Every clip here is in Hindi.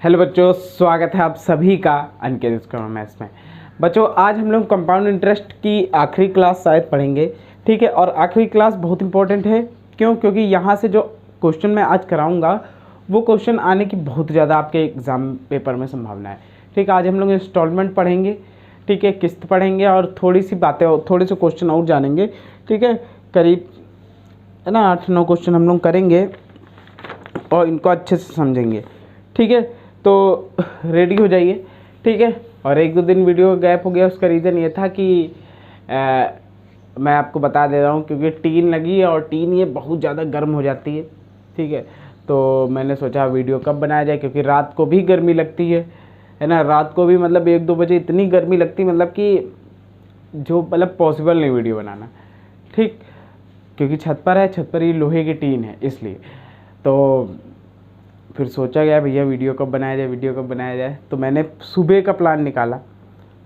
हेलो बच्चों, स्वागत है आप सभी का अनकेरियस मैथ्स में। बच्चों आज हम लोग कंपाउंड इंटरेस्ट की आखिरी क्लास शायद पढ़ेंगे, ठीक है। और आखिरी क्लास बहुत इंपॉर्टेंट है। क्यों? क्योंकि यहाँ से जो क्वेश्चन मैं आज कराऊंगा वो क्वेश्चन आने की बहुत ज़्यादा आपके एग्ज़ाम पेपर में संभावना है, ठीक है। आज हम लोग इंस्टॉलमेंट पढ़ेंगे, ठीक है, किस्त पढ़ेंगे और थोड़ी सी बातें, थोड़े से क्वेश्चन और जानेंगे, ठीक है। करीब है ना 8-9 क्वेश्चन हम लोग करेंगे और इनको अच्छे से समझेंगे, ठीक है। तो रेडी हो जाइए, ठीक है। और 1-2 दिन वीडियो गैप हो गया, उसका रीज़न ये था कि मैं आपको बता दे रहा हूँ क्योंकि टीन लगी है और टीन ये बहुत ज़्यादा गर्म हो जाती है, ठीक है। तो मैंने सोचा वीडियो कब बनाया जाए, क्योंकि रात को भी गर्मी लगती है ना। रात को भी मतलब 1-2 बजे इतनी गर्मी लगती है, मतलब कि जो मतलब पॉसिबल नहीं वीडियो बनाना, ठीक। क्योंकि छत पर है, छत पर ही लोहे की टीन है, इसलिए तो फिर सोचा गया भैया वीडियो कब बनाया जाए। तो मैंने सुबह का प्लान निकाला,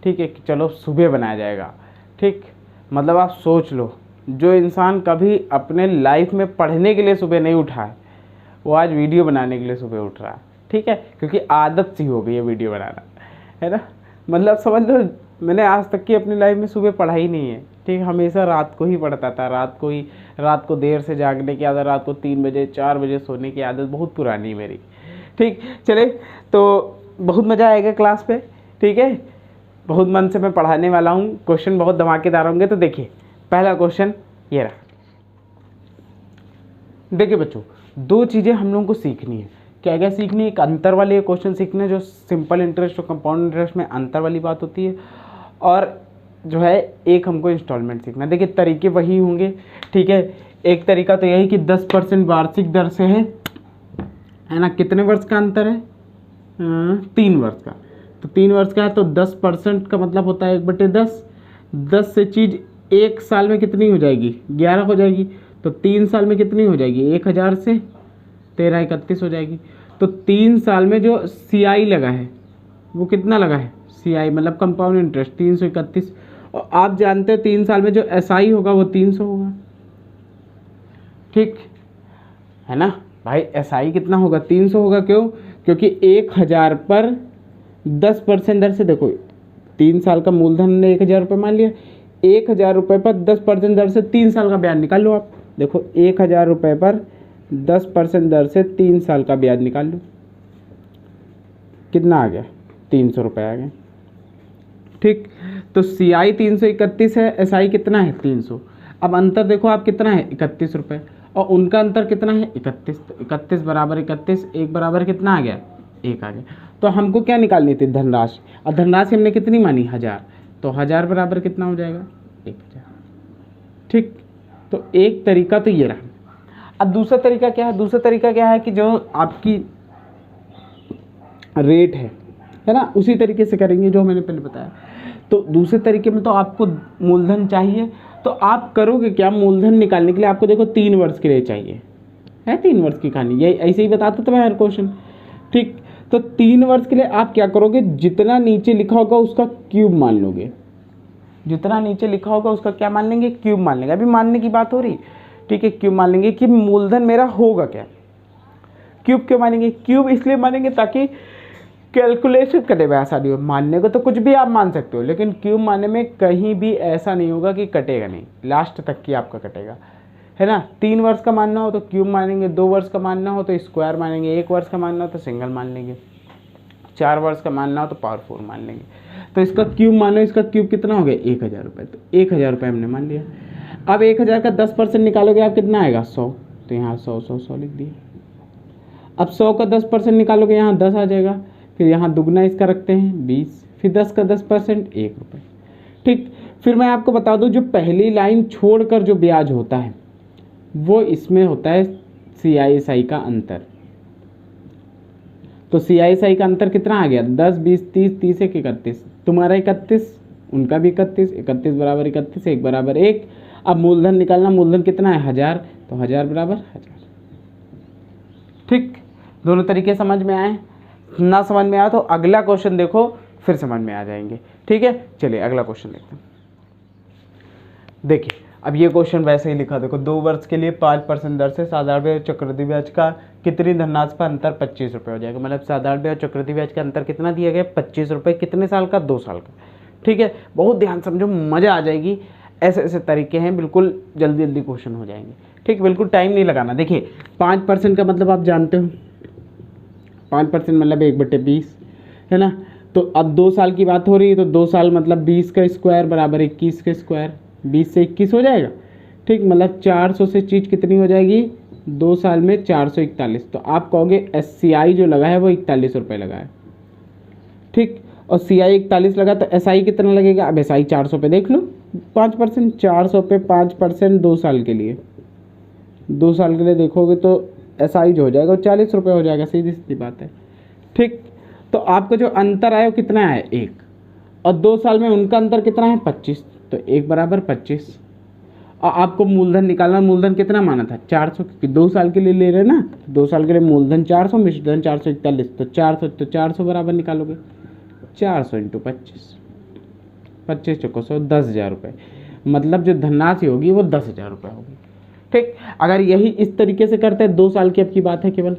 ठीक है, कि चलो सुबह बनाया जाएगा, ठीक। मतलब आप सोच लो, जो इंसान कभी अपने लाइफ में पढ़ने के लिए सुबह नहीं उठा है वो आज वीडियो बनाने के लिए सुबह उठ रहा है, ठीक है। क्योंकि आदत सी हो गई है वीडियो बनाना, है ना। मतलब समझ लो, मैंने आज तक की अपनी लाइफ में सुबह पढ़ा ही नहीं है, ठीक। हमेशा रात को ही पढ़ता था, रात को देर से जागने की आदत, रात को 3 बजे 4 बजे सोने की आदत बहुत पुरानी मेरी, ठीक। चले, तो बहुत मज़ा आएगा क्लास पे, ठीक है। बहुत मन से मैं पढ़ाने वाला हूँ, क्वेश्चन बहुत धमाकेदार होंगे। तो देखिए पहला क्वेश्चन ये रहा। देखिए बच्चों, 2 चीज़ें हम लोगों को सीखनी है। क्या क्या सीखनी है? एक अंतर वाले क्वेश्चन सीखने, जो सिंपल इंटरेस्ट और कंपाउंड इंटरेस्ट में अंतर वाली बात होती है, और जो है एक हमको इंस्टॉलमेंट सीखना। देखिए तरीके वही होंगे, ठीक है। एक तरीका तो यही कि 10% वार्षिक दर से है ना। कितने वर्ष का अंतर है? 3 वर्ष का। तो 3 वर्ष का है तो 10% का मतलब होता है 1/10। 10 से चीज़ 1 साल में कितनी हो जाएगी? 11 हो जाएगी। तो 3 साल में कितनी हो जाएगी? 1000 से 13 31 हो जाएगी। तो 3 साल में जो CI लगा है वो कितना लगा है? CI मतलब कंपाउंड इंटरेस्ट 331। और आप जानते हैं 3 साल में जो SI होगा वो 300 होगा, ठीक है ना भाई। SI कितना होगा? 300 होगा। क्यों? क्योंकि 1000 पर 10% दर से, देखो 3 साल का मूलधन ने 1000 रुपये मान लिया, 1000 रुपये पर 10% दर से 3 साल का ब्याज निकाल लो आप। देखो 1000 रुपये पर 10% दर से 3 साल का ब्याज निकाल लो, कितना आ गया? 300 रुपये आ गए, ठीक। तो CI 331 है, SI कितना है? 300। अब अंतर देखो आप कितना है? 31 रुपये। और उनका अंतर कितना है? 31। तो 31 बराबर 31, 1 बराबर कितना आ गया? 1 आ गया। तो हमको क्या निकालनी थी? धनराशि। और धनराशि हमने कितनी मानी? 1000। तो 1000 बराबर कितना हो जाएगा? 1000, ठीक। तो एक तरीका तो ये रहा। अब दूसरा तरीका क्या है? दूसरा तरीका क्या है कि जो आपकी रेट है ना, उसी तरीके से करेंगे जो मैंने पहले बताया। तो दूसरे तरीके में तो आपको मूलधन चाहिए, तो आप करोगे क्या? मूलधन निकालने के लिए आपको देखो 3 वर्ष के लिए चाहिए है। 3 वर्ष की कहानी यही ऐसे ही बताता था मैं हर क्वेश्चन, ठीक। तो 3 वर्ष के लिए आप क्या करोगे? जितना नीचे लिखा होगा उसका क्यूब मान लोगे। जितना नीचे लिखा होगा उसका क्या मान लेंगे? क्यूब मान लेंगे। अभी मानने की बात हो रही, ठीक है। क्यूब मान लेंगे कि मूलधन मेरा होगा क्या। क्यूब क्यों मानेंगे? क्यूब इसलिए मानेंगे ताकि कैलकुलेशन करने में आसानी हो। मानने को तो कुछ भी आप मान सकते हो, लेकिन क्यूब मानने में कहीं भी ऐसा नहीं होगा कि कटेगा नहीं, लास्ट तक की आपका कटेगा, है ना। 3 वर्ष का मानना हो तो क्यूब मानेंगे, 2 वर्ष का मानना हो तो स्क्वायर मानेंगे, 1 वर्ष का मानना हो तो सिंगल मान लेंगे, 4 वर्ष का मानना हो तो पावर 4 मान लेंगे। तो इसका क्यूब मानो, इसका क्यूब कितना हो गया? 1000 रुपये। तो 1000 रुपये हमने मान लिया। अब 1000 का 10% निकालोगे आप, कितना आएगा? 100। तो यहाँ 100 लिख दिए। अब 100 का 10% निकालोगे, यहाँ 10 आ जाएगा। फिर यहाँ दुगना इसका रखते हैं 20, फिर 10 का 10% 1 रुपये, ठीक। फिर मैं आपको बता दूं, जो पहली लाइन छोड़कर जो ब्याज होता है वो इसमें होता है CI/SI का अंतर। तो CI/SI का अंतर कितना आ गया? 10 20 30 30 1 31। तुम्हारा 31, उनका भी 31, 31 बराबर 31, 1 बराबर 1। अब मूलधन निकालना, मूलधन कितना है? 1000। तो 1000 बराबर 1000, ठीक। दोनों तरीके समझ में आए? ना समझ में आया तो अगला क्वेश्चन देखो, फिर समझ में आ जाएंगे, ठीक है। चलिए अगला क्वेश्चन देखते हैं। देखिए अब ये क्वेश्चन वैसे ही लिखा, देखो 2 वर्ष के लिए 5% दर से साधारण ब्याज चक्रवृद्धि ब्याज का कितनी धनराशि पर अंतर 25 रुपये हो जाएगा। मतलब साधारण ब्याज चक्रवृद्धि ब्याज का अंतर कितना दिया गया, 25 रुपये। कितने साल का, 2 साल का। ठीक है, बहुत ध्यान समझो, मज़ा आ जाएगी। ऐसे ऐसे तरीके हैं, बिल्कुल जल्दी जल्दी क्वेश्चन हो जाएंगे। ठीक, बिल्कुल टाइम नहीं लगाना। देखिए 5% का मतलब आप जानते हो, 5% मतलब 1/20 है ना। तो अब 2 साल की बात हो रही है, तो 2 साल मतलब 20 का स्क्वायर बराबर 21 का स्क्वायर, 20 से 21 हो जाएगा। ठीक, मतलब 400 से चीज़ कितनी हो जाएगी, 2 साल में 441। तो आप कहोगे SCI जो लगा है वो 41 रुपये लगा है। ठीक, और CI 41 लगा, तो SI कितना लगेगा। अब SI 400 पे देख लो, 5%, 400 पे 5% 2 साल के लिए, 2 साल के लिए देखोगे तो SI जो हो जाएगा वो 40 रुपये हो जाएगा। सीधी सीधी बात है। ठीक, तो आपका जो अंतर आया वो कितना है, 1, और 2 साल में उनका अंतर कितना है, 25। तो 1 बराबर 25। और आपको मूलधन निकालना, मूलधन कितना माना था, 400, क्योंकि 2 साल के लिए ले रहे ना, 2 साल के लिए मूलधन 400, मिश्रधन 441। तो 400 बराबर निकालोगे 400 × 25, 25 चौको 100, 10,000 रुपये। मतलब जो धनराशि होगी वो 10,000 रुपये होगी। ठीक, अगर यही इस तरीके से करते हैं, 2 साल की अब की बात है केवल।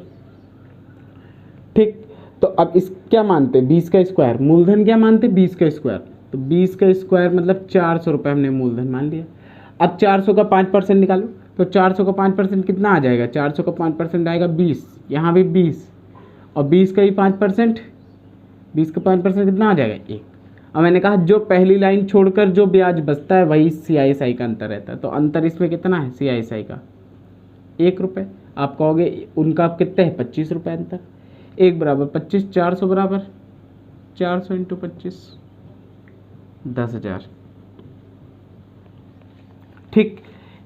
ठीक, तो अब इस क्या मानते हैं, 20 का स्क्वायर। मूलधन क्या मानते हैं, 20 का स्क्वायर। तो 20 का स्क्वायर मतलब 400 रुपये हमने मूलधन मान लिया। अब 400 का 5% निकालो, तो 400 का 5% कितना आ जाएगा, 400 का 5% आएगा 20, यहाँ भी 20, और 20 का ही 5%, 20 का 5% कितना आ जाएगा, 1। अब मैंने कहा जो पहली लाइन छोड़कर जो ब्याज बचता है वही CI/SI का अंतर रहता है। तो अंतर इसमें कितना है, CI/SI का 1 रुपये। आप कहोगे उनका आप कितने हैं, 25 रुपये अंतर। 1 बराबर 25, 400 बराबर 400 × 25, 10,000। ठीक,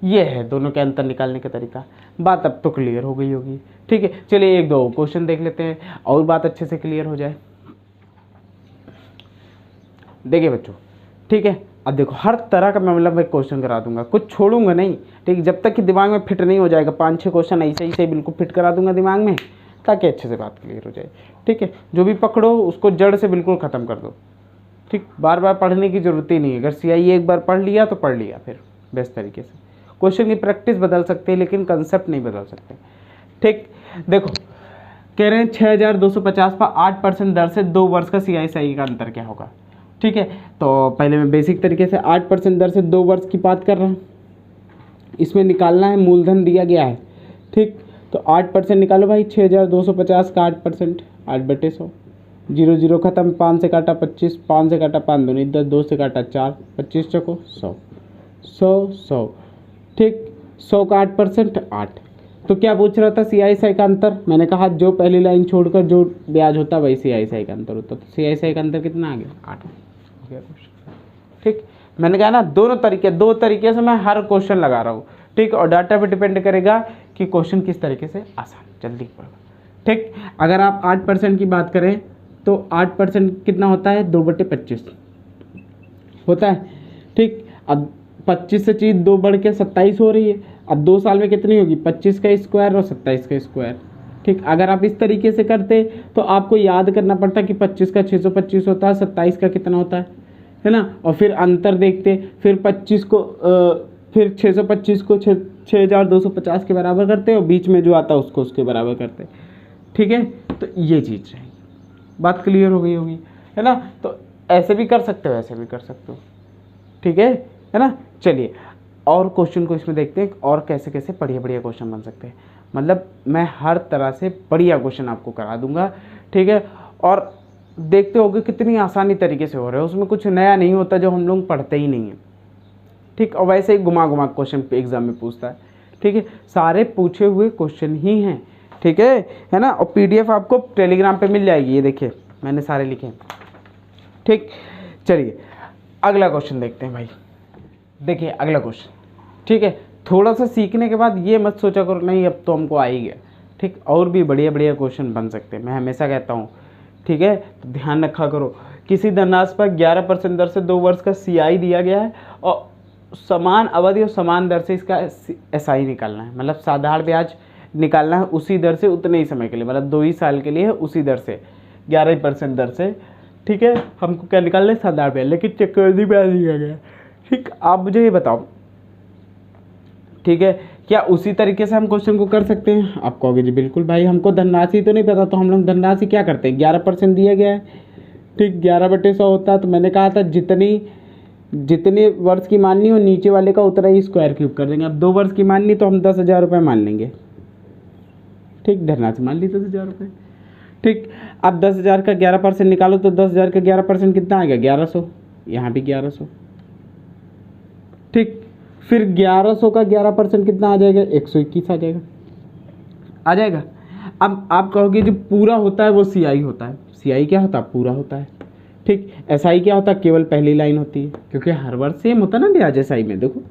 ये है दोनों के अंतर निकालने का तरीका। बात अब तो क्लियर हो गई होगी। ठीक है, चलिए 1-2 क्वेश्चन देख लेते हैं और बात अच्छे से क्लियर हो जाए। देखिए बच्चों, ठीक है, अब देखो हर तरह का मैं मतलब एक क्वेश्चन करा दूंगा, कुछ छोड़ूंगा नहीं। ठीक, जब तक कि दिमाग में फिट नहीं हो जाएगा, 5-6 क्वेश्चन ऐसे ही बिल्कुल फिट करा दूंगा दिमाग में, ताकि अच्छे से बात क्लियर हो जाए। ठीक है, जो भी पकड़ो उसको जड़ से बिल्कुल ख़त्म कर दो। ठीक, बार बार पढ़ने की ज़रूरत ही नहीं है। अगर CI एक बार पढ़ लिया तो पढ़ लिया, फिर बेस्ट तरीके से। क्वेश्चन की प्रैक्टिस बदल सकते हैं लेकिन कंसेप्ट नहीं बदल सकते। ठीक, देखो कह रहे हैं 6,250 पर 8% दर से 2 वर्ष का CI/SI का अंतर क्या होगा। ठीक है, तो पहले मैं बेसिक तरीके से 8% दर से 2 वर्ष की बात कर रहा हूँ। इसमें निकालना है, मूलधन दिया गया है। ठीक, तो 8% निकालो भाई, 6,250 का 8%, 8/100, 0 0 खत्म, 5 से काटा 25, 5 से काटा 5 दूनी 10, 2 से काटा 4, 25 चौको 100, 100। ठीक, 100 का 8%, 8। तो क्या पूछ रहा था, CI/SI का अंतर। मैंने कहा जो पहली लाइन छोड़कर जो ब्याज होता वही CI/SI का अंतर होता। तो CI/SI का अंतर कितना आ गया, 8 हो गया क्वेश्चन। ठीक, मैंने कहा ना दो तरीके से मैं हर क्वेश्चन लगा रहा हूँ। ठीक, और डाटा पे डिपेंड करेगा कि क्वेश्चन किस तरीके से आसान जल्दी पड़ेगा। ठीक, अगर आप 8% की बात करें तो 8% कितना होता है, 2/25 होता है। ठीक, अब 25 से चीज़ 2 बढ़ के 27 हो रही है। अब 2 साल में कितनी होगी, 25 का स्क्वायर और 27 का स्क्वायर। ठीक, अगर आप इस तरीके से करते तो आपको याद करना पड़ता कि 25 का 625 होता है, 27 का कितना होता है ना। और फिर अंतर देखते, फिर 25 को फिर 625 को 6,250 के बराबर करते और बीच में जो आता है उसको उसके बराबर करते। ठीक है, तो ये चीज़ रहेगी। बात क्लियर हो गई होगी, है ना। तो ऐसे भी कर सकते हो, ऐसे भी कर सकते हो। ठीक है ना। चलिए और क्वेश्चन को इसमें देखते हैं और कैसे कैसे बढ़िया क्वेश्चन बन सकते हैं। मतलब मैं हर तरह से बढ़िया क्वेश्चन आपको करा दूंगा। ठीक है, और देखते होगे कितनी आसानी तरीके से हो रहा है, उसमें कुछ नया नहीं होता जो हम लोग पढ़ते ही नहीं हैं। ठीक, और वैसे ही घुमा क्वेश्चन एग्जाम में पूछता है। ठीक है, सारे पूछे हुए क्वेश्चन ही हैं। ठीक है ना। और PDF आपको टेलीग्राम पे मिल जाएगी, ये देखिए मैंने सारे लिखे हैं। ठीक, चलिए अगला क्वेश्चन देखते हैं भाई। देखिए अगला क्वेश्चन, ठीक है, थोड़ा सा सीखने के बाद ये मत सोचा करो नहीं अब तो हमको आ ही गया। ठीक, और भी बढ़िया क्वेश्चन बन सकते हैं, मैं हमेशा कहता हूँ। ठीक है, तो ध्यान रखा करो। किसी धनराशि पर 11% दर से 2 वर्ष का CI दिया गया है और समान अवधि और समान दर से इसका SI निकालना है। मतलब साधारण ब्याज निकालना है उसी दर से उतने ही समय के लिए, मतलब 2 ही साल के लिए उसी दर से 11% दर से। ठीक है, हमको क्या निकालना है, साधारण ब्याज, लेकिन चक्रवृद्धि ब्याज दिया गया। ठीक, आप मुझे ये बताओ ठीक है। क्या उसी तरीके से हम क्वेश्चन को कर सकते हैं? आप कहोगे जी बिल्कुल भाई, हमको धनराशि तो नहीं पता, तो हम लोग धनराशि क्या करते हैं, 11% दिया गया है, ठीक, 11/100 होता है। तो मैंने कहा था जितने वर्ष की माननी हो नीचे वाले का उतना ही स्क्वायर क्यूब कर देंगे। अब 2 वर्ष की माननी तो हम 10,000 रुपये मान लेंगे, ठीक, धनराशि मान ली 10,000 रुपये, ठीक। अब 10,000 का 11% निकालो तो 10,000 का 11% कितना आएगा, 1100, यहाँ भी 1100, ठीक। फिर 1100 का 11% कितना आ जाएगा, 121 आ जाएगा। अब आप कहोगे जो पूरा होता है वो CI होता है। CI क्या होता है, पूरा होता है, ठीक। SI क्या होता है, केवल पहली लाइन होती है, क्योंकि हर वर्ष सेम होता है ना ब्याज SI में, देखो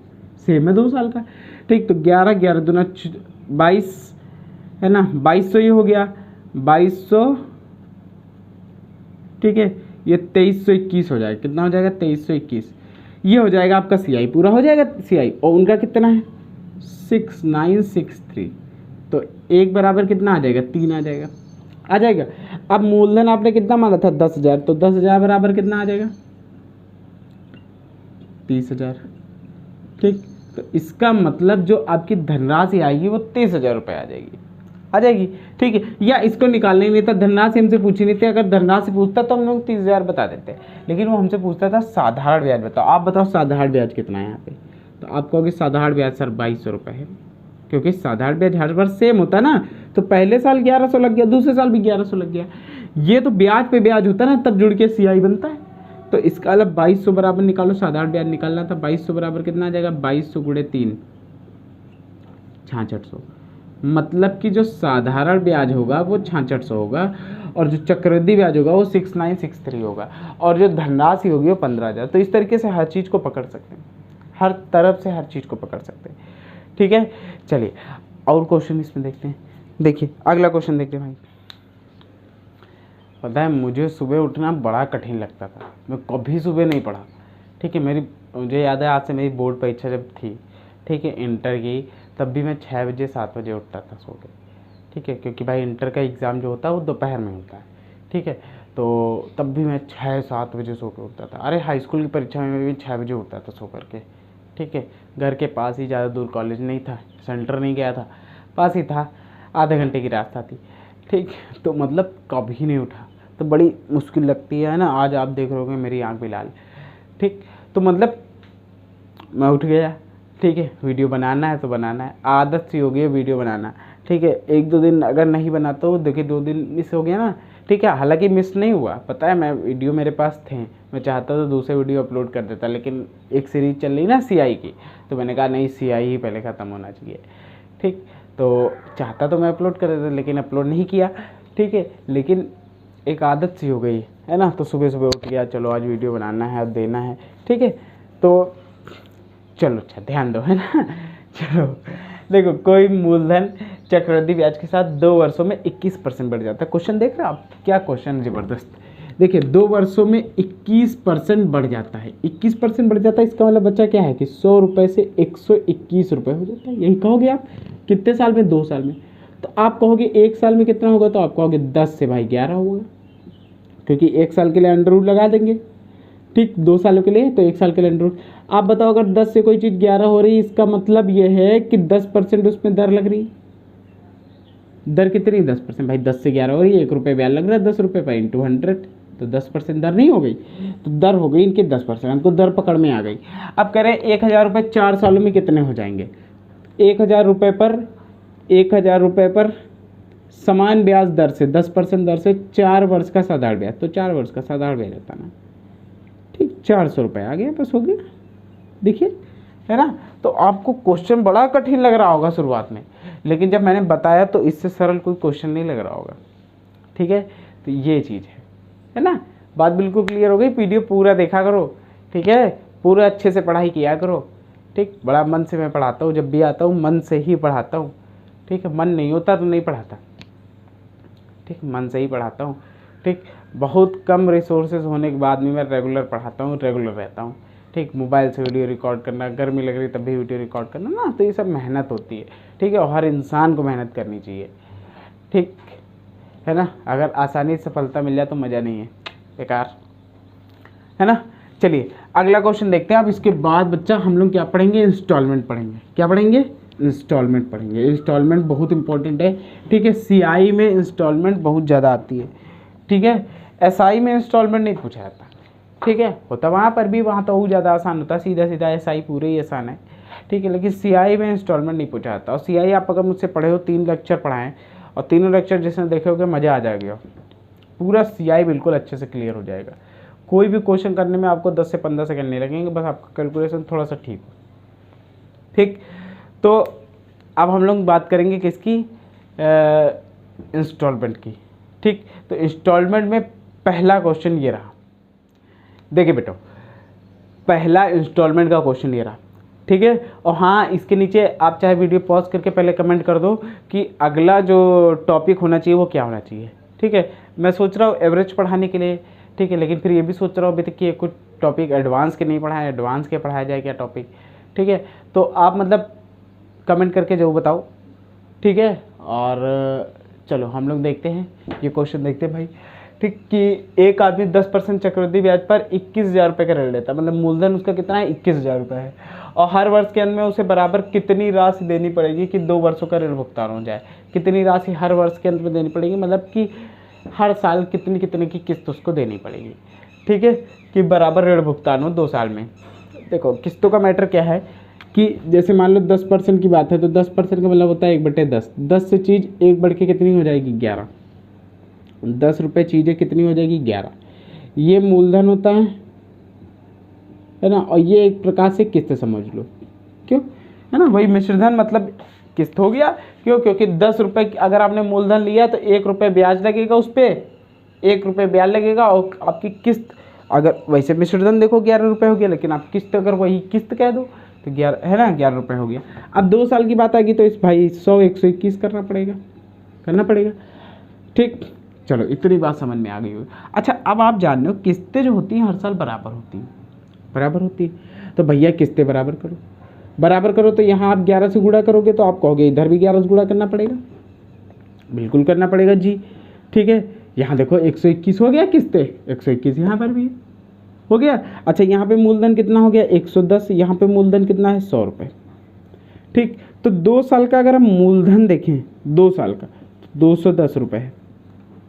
सेम है 2 साल का, ठीक। तो 11 11 दूना 22 है ना, 2200 ये हो गया, 2200, ठीक है। ये 2321 हो जाएगा, कितना हो जाएगा, 2321, ये हो जाएगा आपका CI, पूरा हो जाएगा CI। और उनका कितना है, 6963, तो 1 बराबर कितना आ जाएगा, 3 आ जाएगा। अब मूलधन आपने कितना माना था, 10,000, तो 10,000 बराबर कितना आ जाएगा, 30,000, ठीक। तो इसका मतलब जो आपकी धनराशि आएगी वो 23,000 रुपये आ जाएगी, ठीक है। या इसको निकालना ही नहीं था, धनराशि हमसे पूछी नहीं थी, अगर धनराशि पूछता तो हम लोग 30,000 बता देते, लेकिन वो हमसे पूछता था साधारण ब्याज बताओ। आप बताओ साधारण ब्याज कितना है यहाँ पे, तो आप कहोगे साधारण ब्याज सर 2200 रुपये है, क्योंकि साधारण ब्याज हर वर्ष सेम होता है ना, तो पहले साल 1100 लग गया, दूसरे साल भी 1100 लग गया, ये तो ब्याज पे ब्याज होता है ना, तब जुड़ के CI बनता है। तो इसका अलग 2200 बराबर निकालो, साधारण ब्याज निकालना था, 2200 बराबर कितना आ जाएगा, 2200 गुणे 3, 6600। मतलब कि जो साधारण ब्याज होगा वो 6600 होगा, और जो चक्रवृद्धि ब्याज होगा वो 6963 होगा, और जो धनराशि होगी वो 15,000। तो इस तरीके से हर चीज़ को पकड़ सकते हैं, हर तरफ से हर चीज़ को पकड़ सकते हैं, ठीक है। चलिए और क्वेश्चन इसमें देखते हैं। देखिए अगला क्वेश्चन देखते हैं भाई। पता है मुझे सुबह उठना बड़ा कठिन लगता था, मैं कभी सुबह नहीं पढ़ा, ठीक है। मुझे याद है आज से मेरी बोर्ड परीक्षा जब थी, ठीक है, इंटर की, तब भी मैं 6 बजे 7 बजे उठता था सो के, ठीक है, क्योंकि भाई इंटर का एग्ज़ाम जो होता है वो दोपहर में होता है, ठीक है। तो तब भी मैं 6-7 बजे सो के उठता था। अरे हाई स्कूल की परीक्षा में भी 6 बजे उठता था सो करके, ठीक है। घर के पास ही, ज़्यादा दूर कॉलेज नहीं था, सेंटर नहीं गया था, पास ही था, आधे घंटे की रास्ता थी, ठीक। तो मतलब कभी नहीं उठा, तो बड़ी मुश्किल लगती है ना। आज आप देख रहे होगे मेरी आँख भी लाल, ठीक। तो मतलब मैं उठ गया, ठीक है, वीडियो बनाना है तो बनाना है, आदत सी हो गई है वीडियो बनाना, ठीक है। 1-2 दिन अगर नहीं बनाता हूँ, देखिए 2 दिन मिस हो गया ना, ठीक है। हालांकि मिस नहीं हुआ, पता है, मैं वीडियो मेरे पास थे, मैं चाहता तो दूसरे वीडियो अपलोड कर देता, लेकिन एक सीरीज चल रही ना CI की, तो मैंने कहा नहीं CI ही पहले ख़त्म होना चाहिए, ठीक। तो चाहता तो मैं अपलोड कर देता, लेकिन अपलोड नहीं किया, ठीक है। लेकिन एक आदत सी हो गई है ना, तो सुबह सुबह उठ गया, चलो आज वीडियो बनाना है, अब देना है, ठीक है। तो चलो अच्छा ध्यान दो, है ना। चलो देखो, कोई मूलधन चक्रवृद्धि ब्याज के साथ 2 वर्षों में 21% बढ़ जाता है। क्वेश्चन देख रहे हो आप, क्या क्वेश्चन ज़बरदस्त। देखिए 2 वर्षों में 21% बढ़ जाता है, 21% बढ़ जाता है, इसका मतलब बच्चा क्या है कि 100 रुपये से 121 रुपये हो जाता है। यही कहोगे आप, कितने साल में, 2 साल में। तो आप कहोगे 1 साल में कितना होगा, तो आप कहोगे 10 से भाई 11 होगा, क्योंकि 1 साल के लिए अंडर रूट लगा देंगे, ठीक। 2 सालों के लिए तो 1 साल के लिए अंडर रूट। आप बताओ अगर 10 से कोई चीज़ 11 हो रही है, इसका मतलब ये है कि 10% उसमें दर लग रही है। दर कितनी, 10% भाई, 10 से 11 हो रही है, 1 रुपये ब्याज लग रहा है, 10 रुपये पर इंटू 100, तो 10% दर नहीं हो गई, तो दर हो गई इनके 10%। हमको दर पकड़ में आ गई। अब कह रहे हैं 1,000 रुपये 4 सालों में कितने हो जाएंगे। 1,000 रुपये पर समान ब्याज दर से 10% दर से 4 वर्ष का साधारण ब्याज, तो 4 वर्ष का साधारण ब्याज होता ना, ठीक। 400 रुपये आ गया, बस हो गया, देखिए, है ना। तो आपको क्वेश्चन बड़ा कठिन लग रहा होगा शुरुआत में, लेकिन जब मैंने बताया तो इससे सरल कोई क्वेश्चन नहीं लग रहा होगा, ठीक है। तो ये चीज़ है ना। बात बिल्कुल क्लियर हो गई। वीडियो पूरा देखा करो, ठीक है, पूरा अच्छे से पढ़ाई किया करो, ठीक। बड़ा मन से मैं पढ़ाता हूँ, जब भी आता हूँ मन से ही पढ़ाता हूँ, ठीक है। मन नहीं होता तो नहीं पढ़ाता, ठीक, मन से ही पढ़ाता हूँ, ठीक। बहुत कम रिसोर्सेज होने के बाद भी मैं रेगुलर पढ़ाता हूँ, रेगुलर रहता हूँ, ठीक। मोबाइल से वीडियो रिकॉर्ड करना, गर्मी लग रही तब भी वीडियो रिकॉर्ड करना ना, तो ये सब मेहनत होती है, ठीक है। और हर इंसान को मेहनत करनी चाहिए, ठीक है ना। अगर आसानी से सफलता मिल जाए तो मज़ा नहीं है, बेकार, है ना। चलिए अगला क्वेश्चन देखते हैं। अब इसके बाद बच्चा हम लोग क्या पढ़ेंगे, इंस्टॉलमेंट पढ़ेंगे। क्या पढ़ेंगे, इंस्टॉलमेंट पढ़ेंगे। इंस्टॉलमेंट बहुत इंपॉर्टेंट है, ठीक है। सीआई में इंस्टॉलमेंट बहुत ज़्यादा आती है, ठीक है। एसआई में इंस्टॉलमेंट नहीं पूछा जाता, ठीक है। होता वहाँ पर भी, वहाँ तो बहुत ज़्यादा आसान होता है, सीधा सीधा एसआई पूरे ही आसान है, ठीक है। लेकिन सीआई में इंस्टॉलमेंट नहीं पूछा जाता। और सीआई आप अगर मुझसे पढ़े हो, 3 लेक्चर पढ़ाएं और तीनों लेक्चर जिसने देखे होगे मज़ा आ जाएगा, पूरा सीआई बिल्कुल अच्छे से क्लियर हो जाएगा। कोई भी क्वेश्चन करने में आपको 10 से 15 सेकंड नहीं लगेंगे, बस आपका कैलकुलेशन थोड़ा सा ठीक हो, ठीक। तो अब हम लोग बात करेंगे किसकी, इंस्टॉलमेंट की, ठीक। तो इंस्टॉलमेंट में पहला क्वेश्चन ये रहा, देखिए बेटो, पहला इंस्टॉलमेंट का क्वेश्चन ये रहा, ठीक है। और हाँ, इसके नीचे आप चाहे वीडियो पॉज करके पहले कमेंट कर दो कि अगला जो टॉपिक होना चाहिए वो क्या होना चाहिए, ठीक है। मैं सोच रहा हूँ एवरेज पढ़ाने के लिए, ठीक है। लेकिन फिर ये भी सोच रहा हूँ अभी तक कि कुछ टॉपिक एडवांस के नहीं पढ़ाए, एडवांस के पढ़ाया जाए क्या टॉपिक, ठीक है। तो आप मतलब कमेंट करके जरूर बताओ, ठीक है। और चलो हम लोग देखते हैं ये क्वेश्चन, देखते हैं भाई, ठीक। कि एक आदमी 10% चक्रवृद्धि ब्याज पर 21,000 रुपये का ऋण लेता है, मतलब मूलधन उसका कितना है, 21,000 रुपये है। और हर वर्ष के अंत में उसे बराबर कितनी राशि देनी पड़ेगी कि 2 वर्षों का ऋण भुगतान हो जाए। कितनी राशि हर वर्ष के अंत में देनी पड़ेगी, मतलब कि हर साल कितनी कितनी की किस्त उसको देनी पड़ेगी, ठीक है। कि बराबर ऋण भुगतान हो 2 साल में। देखो किस्तों का मैटर क्या है कि जैसे मान लो 10% की बात है, तो 10% का मतलब होता है 1/10। 10 से चीज़ 1 बढ़ के कितनी हो जाएगी, 11। 10 रुपये चीज़ें कितनी हो जाएगी, 11। ये मूलधन होता है ना। और ये एक प्रकार से किस्त समझ लो, क्यों, है ना। वही मिश्रधन मतलब किस्त हो गया, क्यों, क्योंकि 10 रुपये अगर आपने मूलधन लिया तो 1 रुपये ब्याज लगेगा, उस पर 1 रुपये ब्याज लगेगा। और आपकी किस्त अगर वैसे मिश्रधन देखो 11 रुपये हो गया, लेकिन आप किस्त अगर वही किस्त कह दो तो 11 है ना, 11 रुपये हो गया। अब 2 साल की बात आएगी तो इस भाई 121 करना पड़ेगा, ठीक। चलो इतनी बात समझ में आ गई होगी। अच्छा, अब आप जान लो किस्तें जो होती हैं हर साल बराबर होती है। तो भैया किस्तें बराबर करो तो यहाँ आप 11 से गुणा करोगे तो आप कहोगे इधर भी 11 से गुणा करना पड़ेगा, बिल्कुल करना पड़ेगा जी, ठीक है। यहाँ देखो 121 हो गया, किस्तें 121 यहाँ पर भी हो गया। अच्छा, यहाँ पे मूलधन कितना हो गया, 110। यहाँ पे मूलधन कितना है, 100 रुपये, ठीक। तो 2 साल का अगर हम मूलधन देखें, 2 साल का 210 रुपये है।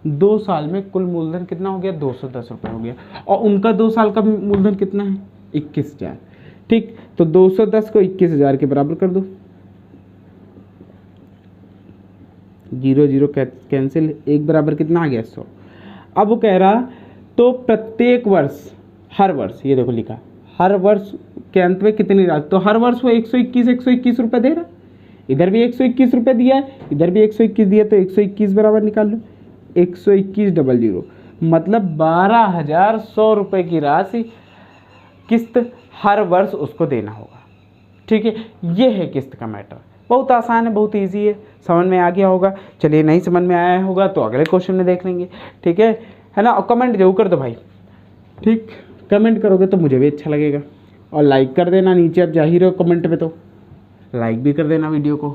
2 साल में कुल मूलधन कितना हो गया, 210 रुपये हो गया। और उनका 2 साल का मूलधन कितना है, 21,000, ठीक। तो 210 को 21,000 के बराबर कर दो, 0 0 कैंसिल, 1 बराबर कितना आ गया, 100। अब वो कह रहा तो प्रत्येक वर्ष, हर वर्ष, ये देखो लिखा, हर वर्ष के अंत में कितनी राशि, तो हर वर्ष वो 121 रुपये दे रहा। इधर भी 121 रुपये दिया है, इधर भी 121 दिया, तो 121 बराबर निकाल लो, 121,000, मतलब 12,100 रुपये की राशि किस्त हर वर्ष उसको देना होगा, ठीक है। ये है किस्त का मैटर, बहुत आसान है, बहुत इजी है, समझ में आ गया होगा। चलिए, नहीं समझ में आया होगा तो अगले क्वेश्चन में देख लेंगे, ठीक है ना। और कमेंट जरूर कर दो भाई, ठीक। कमेंट करोगे तो मुझे भी अच्छा लगेगा, और लाइक कर देना नीचे, अब जा ही रहे हो कमेंट में तो लाइक भी कर देना वीडियो को,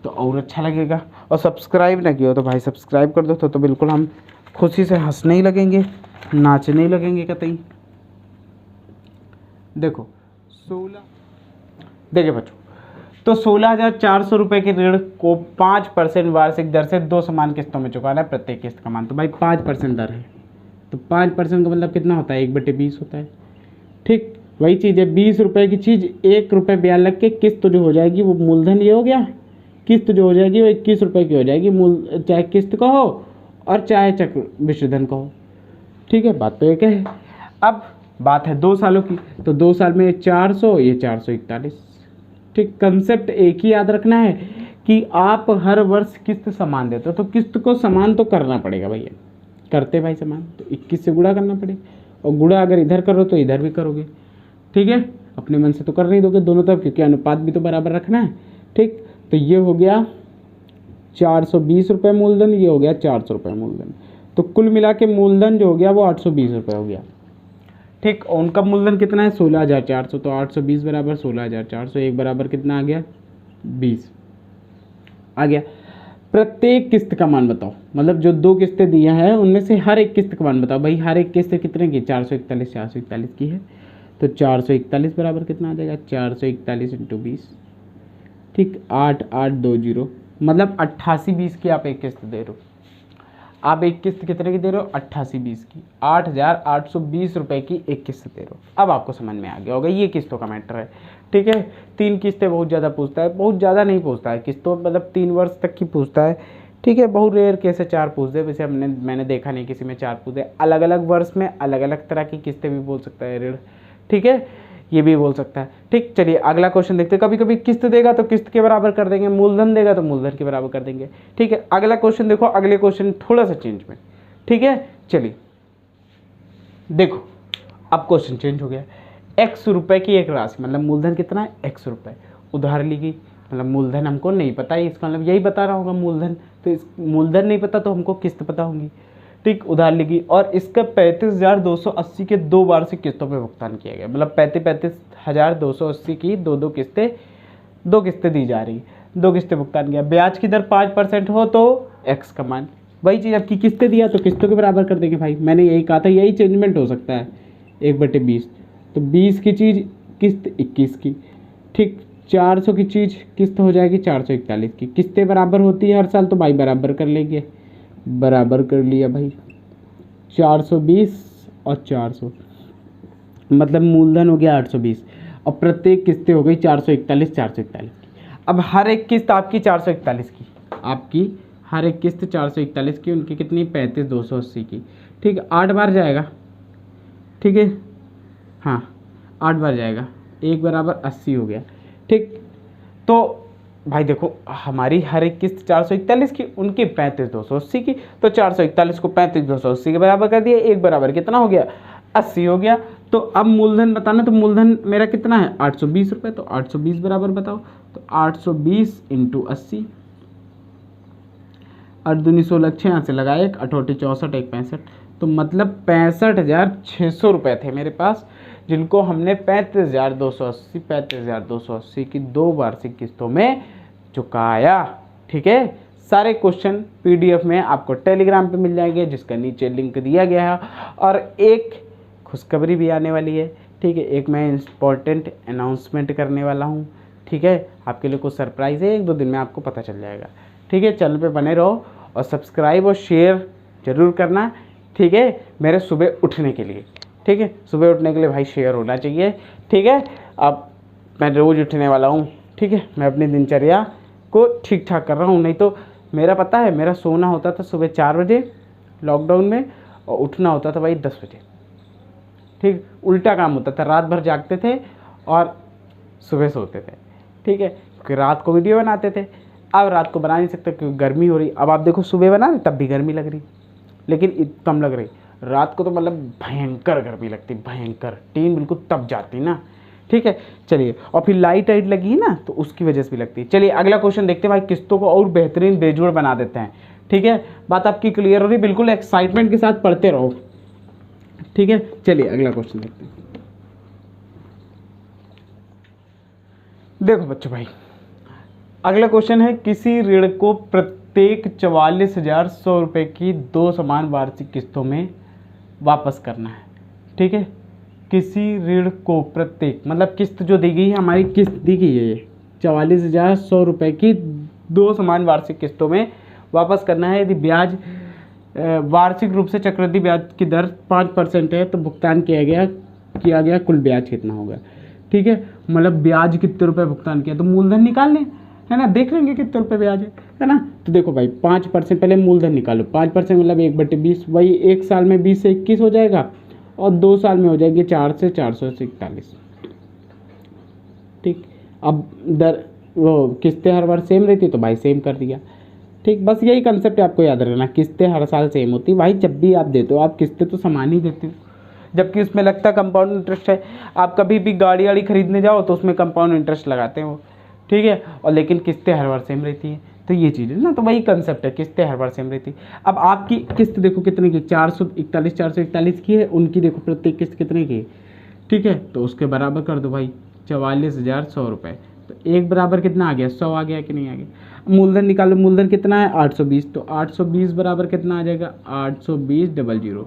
तो और अच्छा लगेगा। और सब्सक्राइब ना किया हो तो भाई सब्सक्राइब कर दो, तो बिल्कुल हम खुशी से हंसने ही लगेंगे, नाचने ही लगेंगे कतई। देखो 16, देखिए बच्चों, तो 16,400 रुपये के ऋण को 5% वार्षिक दर से 2 समान किस्तों में चुकाना है, प्रत्येक किस्त का मान। तो भाई 5% दर है, तो 5% का मतलब कितना होता है, 1/20 होता है, ठीक। वही चीज़ है, 20 रुपये की चीज़ 1 रुपये ब्याज लग के किस्त जो हो जाएगी वो मूलधन ये हो गया, किस्त जो हो जाएगी वो 21 रुपये की हो जाएगी, मूल चाहे किस्त का हो और चाहे चक्र मिश्रधन का हो, ठीक है। बात तो एक है। अब बात है 2 सालों की, तो 2 साल में 400, ये 441, ठीक। कंसेप्ट एक ही याद रखना है कि आप हर वर्ष किस्त समान देते हो, तो किस्त को समान तो करना पड़ेगा भैया, करते भाई समान, तो 21 से गुणा करना पड़ेगा, और गुणा अगर इधर करो तो इधर भी करोगे, ठीक है। अपने मन से तो कर नहीं दोगे दोनों तरफ, क्योंकि अनुपात भी तो बराबर रखना है, ठीक। तो ये हो गया 420 रुपये मूलधन, ये हो गया 400 रुपये मूलधन, तो कुल मिला के मूलधन जो हो गया वो 820 रुपये हो गया, ठीक। और उनका मूलधन कितना है, 16,400, तो 820 बराबर 16,400, एक बराबर कितना आ गया, 20 आ गया। प्रत्येक किस्त का मान बताओ, मतलब जो 2 किस्तें दिया है उनमें से हर एक किस्त का मान बताओ। भाई हर एक किस्त कितने की, 441 की है, तो 441 बराबर कितना आ जाएगा, 441 × 20, ठीक 8820, मतलब 8820 की आप एक किस्त दे रहे हो। आप एक किस्त कितने की दे रहे हो? 8820 की, 8820 रुपये की एक किस्त दे रहे हो। अब आपको समझ में आ गया होगा ये किस्तों का मैटर है। ठीक है, 3 किस्तें बहुत ज़्यादा पूछता है, बहुत ज़्यादा नहीं पूछता है किस्तों, मतलब 3 वर्ष तक की पूछता है। ठीक है, बहुत रेयर केस है 4 पूछ दे, वैसे मैंने देखा नहीं किसी में 4 पूछ दे। अलग अलग वर्ष में अलग अलग तरह की किस्तें भी बोल सकता है ऋण। ठीक है, ये भी बोल सकता है। ठीक, चलिए अगला क्वेश्चन देखते हैं। कभी कभी किस्त देगा तो किस्त के बराबर कर देंगे, मूलधन देगा तो मूलधन के बराबर कर देंगे। ठीक है, अगला क्वेश्चन देखो, अगले क्वेश्चन थोड़ा सा चेंज में। ठीक है, चलिए देखो, अब क्वेश्चन चेंज हो गया। x रुपए की एक राशि, मतलब मूलधन कितना है? x रुपए उधार ली गई, मतलब मूलधन हमको नहीं पता है, इसका मतलब यही बता रहा होगा मूलधन। तो इस मूलधन नहीं पता तो हमको किस्त पता होंगी। ठीक, उधार ली गई और इसका 35,280 के 2 वार्षिक किस्तों पे भुगतान किया गया, मतलब 35,280 की दो किस्तें दी जा रही, 2 किस्तें भुगतान किया। ब्याज की दर 5% हो तो x का मान, वही चीज़ आपकी किस्तें दिया तो किस्तों के बराबर कर देंगे भाई। मैंने यही कहा था, यही चेंजमेंट हो सकता है 1/20। तो 20 की चीज़ किस्त 21 की। ठीक, 400 की चीज़ किस्त हो जाएगी 441 की। किस्तें बराबर होती है हर साल तो भाई बराबर कर लेंगे, बराबर कर लिया भाई। 420 और 400, मतलब मूलधन हो गया 820 और प्रत्येक किस्तें हो गई 441 की। अब हर एक किस्त आपकी 441 की, आपकी हर एक किस्त 441 की, उनकी कितनी? 35,280 की। ठीक है, 8 बार जाएगा। ठीक है, हाँ 8 बार जाएगा, 1 बराबर 80 हो गया। ठीक, तो भाई देखो हमारी हर एक किस्त 441 की, उनकी 35,280 की, तो 441 को 35,280 के बराबर कर दिया, 1 बराबर कितना हो गया? 80 हो गया। तो अब मूलधन बताना, तो मूलधन मेरा कितना है? 820 रुपये, तो 820 बराबर बताओ। तो 820 इंटू 80, 8 दूनी 16, 6 यहाँ से लगाए, 1 8 64, 1 65, तो मतलब 65,600 रुपये थे मेरे पास, जिनको हमने 35,280 की 2 वार्षिक किस्तों में चुकाया। ठीक है, सारे क्वेश्चन पीडीएफ में आपको टेलीग्राम पे मिल जाएंगे, जिसका नीचे लिंक दिया गया है। और एक खुशखबरी भी आने वाली है। ठीक है, एक मैं इम्पोर्टेंट अनाउंसमेंट करने वाला हूँ। ठीक है, आपके लिए कुछ सरप्राइज़ है, 1-2 दिन में आपको पता चल जाएगा। ठीक है, चैनल पे बने रहो और सब्सक्राइब और शेयर जरूर करना। ठीक है, मेरे सुबह उठने के लिए, ठीक है, सुबह उठने के लिए भाई शेयर होना चाहिए। ठीक है, अब मैं रोज़ उठने वाला हूँ। ठीक है, मैं अपनी दिनचर्या को ठीक ठाक कर रहा हूँ, नहीं तो मेरा पता है, मेरा सोना होता था सुबह 4 बजे लॉकडाउन में, और उठना होता था भाई 10 बजे। ठीक, उल्टा काम होता था, रात भर जागते थे और सुबह सोते थे। ठीक है, क्योंकि रात को वीडियो बनाते थे। अब रात को बना नहीं सकते क्योंकि गर्मी हो रही। अब आप देखो सुबह बना रहे तब भी गर्मी लग रही, लेकिन कम लग रही। रात को तो मतलब भयंकर गर्मी लगती, भयंकर, टीन बिल्कुल तप जाती ना। ठीक है, चलिए, और फिर लाइट वाइट लगी है ना, तो उसकी वजह से भी लगती है। चलिए अगला क्वेश्चन देखते हैं भाई, किस्तों को और बेहतरीन बेजोड़ बना देते हैं। ठीक है, बात आपकी क्लियर हो रही, बिल्कुल एक्साइटमेंट के साथ पढ़ते रहो। ठीक है, चलिए अगला क्वेश्चन देखते हैं। देखो बच्चों भाई, अगला क्वेश्चन है, किसी ऋण को प्रत्येक 44,100 रुपये की 2 समान वार्षिक किस्तों में वापस करना है। ठीक है, किसी ऋण को प्रत्येक, मतलब किस्त जो दी गई है, हमारी किस्त दी गई है ये 44,100 रुपये की 2 समान वार्षिक किस्तों में वापस करना है। यदि ब्याज वार्षिक रूप से चक्रवृद्धि ब्याज की दर 5% है तो भुगतान किया गया कुल ब्याज कितना होगा। ठीक है, मतलब ब्याज कितने रुपए भुगतान किया, तो मूलधन निकाल लें, है ना, देख लेंगे कितने रुपए ब्याज है ना। तो देखो भाई 5% पहले मूलधन निकालो, 5% मतलब 1/20, वही 1 साल में 20 से 21 हो जाएगा और 2 साल में हो जाएगी 4 से 441। ठीक, अब दर वो किस्तें हर बार सेम रहती तो भाई सेम कर दिया। ठीक, बस यही कंसेप्ट आपको याद रखना, किस्तें हर साल सेम होती भाई। जब भी आप देते हो आप किस्तें तो समान ही देते हो, जबकि उसमें लगता कंपाउंड इंटरेस्ट है। आप कभी भी गाड़ी वाड़ी खरीदने जाओ तो उसमें कंपाउंड इंटरेस्ट लगाते हो। ठीक है, और लेकिन किस्तें हर बार सेम रहती हैं। तो ये चीज़ है ना, तो वही कंसेप्ट है, किस्तें हर बार सेम रहती। अब आपकी किस्त देखो कितने की, 441 की है, उनकी देखो प्रत्येक किस्त कितने की है। ठीक है, तो उसके बराबर कर दो भाई 44,100 रुपये। तो 1 बराबर कितना आ गया, 100 आ गया कि नहीं आ गया। मूलधन निकालो, मूलधन कितना है 820, तो 820 बराबर कितना आ जाएगा 820,000,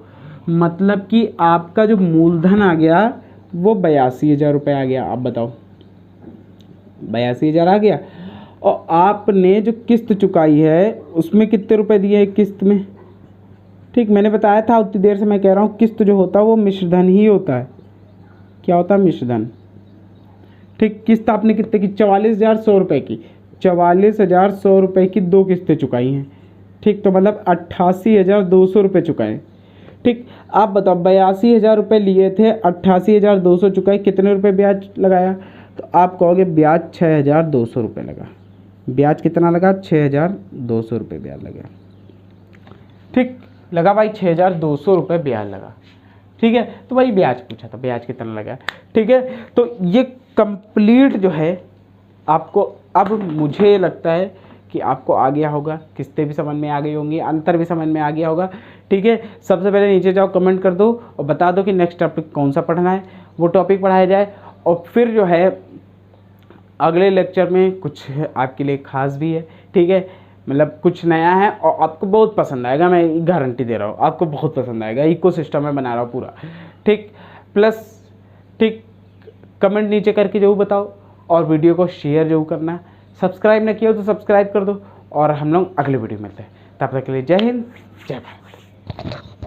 मतलब कि आपका जो मूलधन आ गया वो 82,000 रुपये आ गया। आप बताओ 82,000 आ गया, और आपने जो किस्त चुकाई है उसमें कितने रुपए दिए हैं किस्त में। ठीक, मैंने बताया था उतनी देर से मैं कह रहा हूँ किस्त जो होता है वो मिश्रधन ही होता है। क्या होता है? मिश्रधन। ठीक, किस्त आपने कितने की? 44,100 रुपये की। 44,100 रुपये की 2 किस्तें चुकाई हैं। ठीक, तो मतलब 88,200 रुपये चुकाए। ठीक, आप बताओ 82,000 रुपये लिए थे, 88,200 चुकाए, कितने रुपये ब्याज लगाया? तो आप कहोगे ब्याज 6,200 रुपये लगा। ब्याज कितना लगा? 6,200 रुपये ब्याज लगा। ठीक, लगा भाई 6,200 रुपये ब्याज लगा। ठीक है, तो भाई ब्याज पूछा था, ब्याज कितना लगा। ठीक है, तो ये कंप्लीट जो है आपको, अब मुझे लगता है कि आपको आ गया होगा, किस्तें भी समझ में आ गई होंगी, अंतर भी समझ में आ गया होगा। ठीक है, सबसे पहले नीचे जाओ, कमेंट कर दो और बता दो कि नेक्स्ट टॉपिक कौन सा पढ़ना है, वो टॉपिक पढ़ाया जाए। और फिर जो है अगले लेक्चर में कुछ आपके लिए खास भी है। ठीक है, मतलब कुछ नया है और आपको बहुत पसंद आएगा, मैं गारंटी दे रहा हूँ, आपको बहुत पसंद आएगा। इकोसिस्टम में बना रहा हूँ पूरा। ठीक, प्लस ठीक, कमेंट नीचे करके जरूर बताओ और वीडियो को शेयर जरूर करना। सब्सक्राइब ना किया हो तो सब्सक्राइब कर दो और हम लोग अगले वीडियो में मिलते हैं। तब तक के लिए जय हिंद, जय भारत।